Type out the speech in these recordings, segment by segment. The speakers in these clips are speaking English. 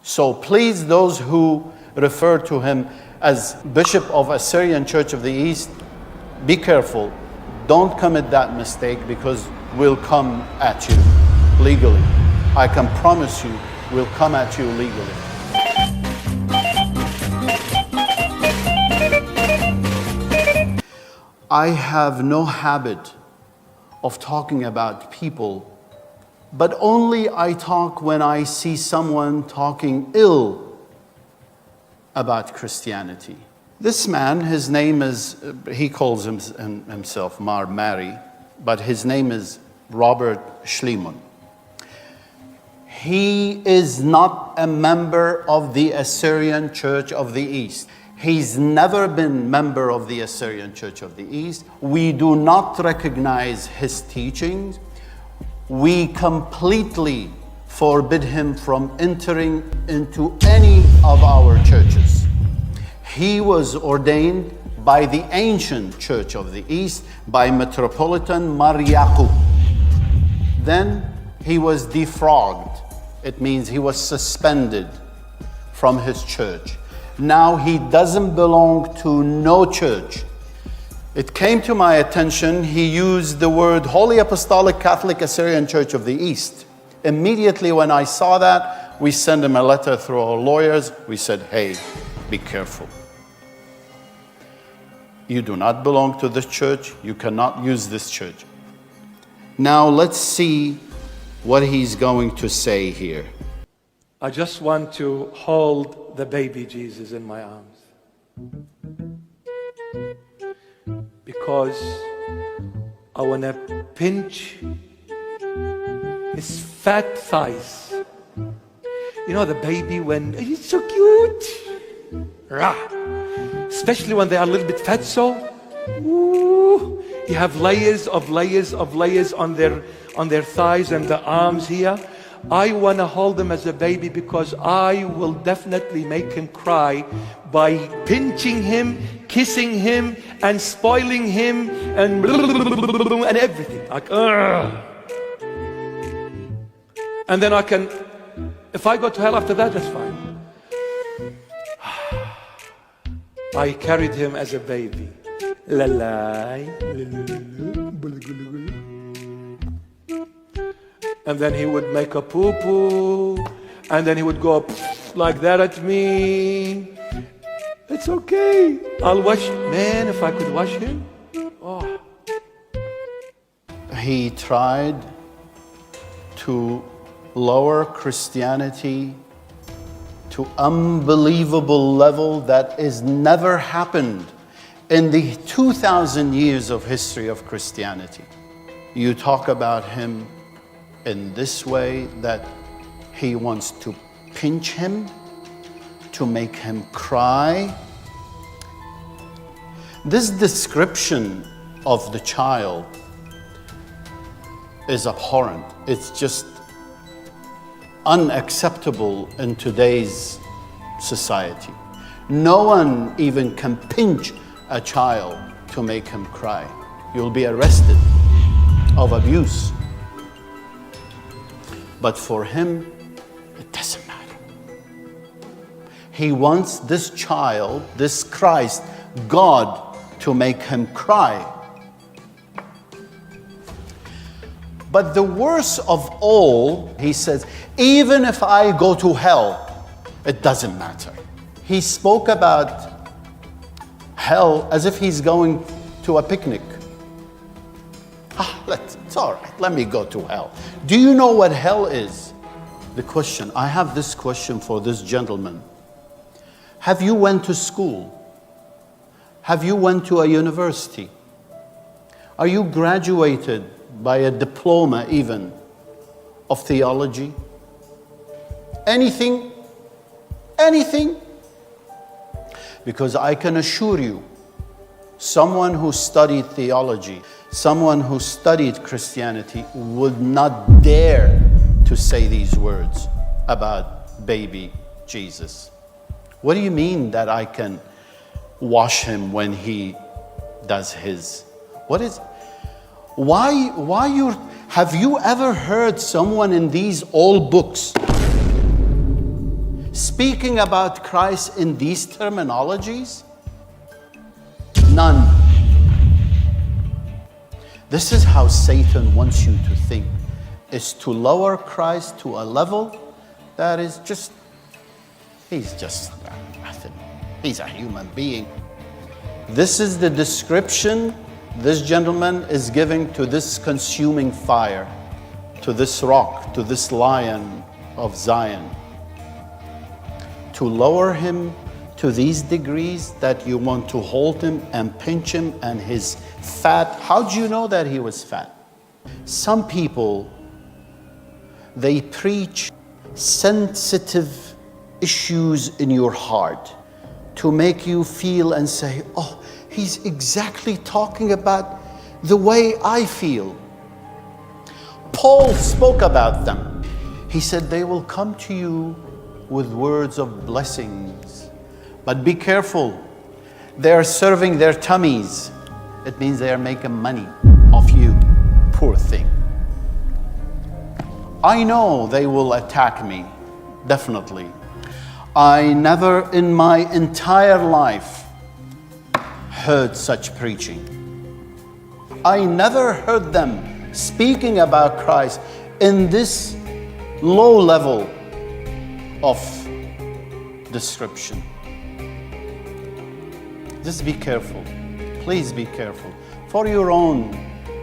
So please, those who refer to him as Bishop of Assyrian Church of the East, be careful. Don't commit that mistake, because we'll come at you legally. I can promise you, we'll come at you legally. I have no habit of talking about people, but only I talk when I see someone talking ill about Christianity. This man, his name is, he calls himself Mar Mari, but his name is Robert Schliemon. He is not a member of the Assyrian Church of the East. He's never been member of the Assyrian Church of the East. We do not recognize his teachings. We completely forbid him from entering into any of our churches. He was ordained by the ancient Church of the East, by Metropolitan Mar Mari. Then he was defrogged. It means he was suspended from his church. Now he doesn't belong to no church. It came to my attention, he used the word Holy Apostolic Catholic Assyrian Church of the East. Immediately when I saw that, we sent him a letter through our lawyers. We said, hey, be careful. You do not belong to this church. You cannot use this church. Now let's see what he's going to say here. I just want to hold the baby Jesus in my arms, because I want to pinch his fat thighs. You know, the baby, when he's so cute, rah. Especially when they are a little bit fat, so ooh, you have layers of layers of layers on their thighs and the arms here. I want to hold him as a baby, because I will definitely make him cry by pinching him, kissing him, and spoiling him, and everything. Like, and then I can, if I go to hell after that, that's fine. I carried him as a baby. La la. And then he would make a poo-poo, and then he would go like that at me. It's okay. I'll wash. Man, if I could wash him. Oh. He tried to lower Christianity to unbelievable level that is never happened in the 2,000 years of history of Christianity. You talk about him in this way, that he wants to pinch him, to make him cry. This description of the child is abhorrent. It's just unacceptable in today's society. No one even can pinch a child to make him cry. You'll be arrested of abuse. But for him, it doesn't matter. He wants this child, this Christ, God, to make him cry. But the worst of all, he says, even if I go to hell, it doesn't matter. He spoke about hell as if he's going to a picnic. It's all right, let me go to hell. Do you know what hell is? The question, I have this question for this gentleman. Have you went to school? Have you went to a university? Are you graduated by a diploma even of theology? Anything? Anything? Because I can assure you, someone who studied theology, someone who studied Christianity would not dare to say these words about baby Jesus. What do you mean that I can wash him when he does his? What is, have you ever heard someone in these old books speaking about Christ in these terminologies? None. This is how Satan wants you to think, is to lower Christ to a level that is just, he's just nothing. He's a human being. This is the description this gentleman is giving to this consuming fire, to this rock, to this lion of Zion. To lower him to these degrees that you want to hold him and pinch him and his fat. How do you know that he was fat? Some people, they preach sensitive issues in your heart to make you feel and say, oh, he's exactly talking about the way I feel. Paul spoke about them. He said they will come to you with words of blessings. But be careful. They are serving their tummies. It means they are making money off you. Poor thing. I know they will attack me, definitely. I never in my entire life heard such preaching. I never heard them speaking about Christ in this low level of description. Just be careful. Please be careful for your own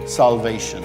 salvation.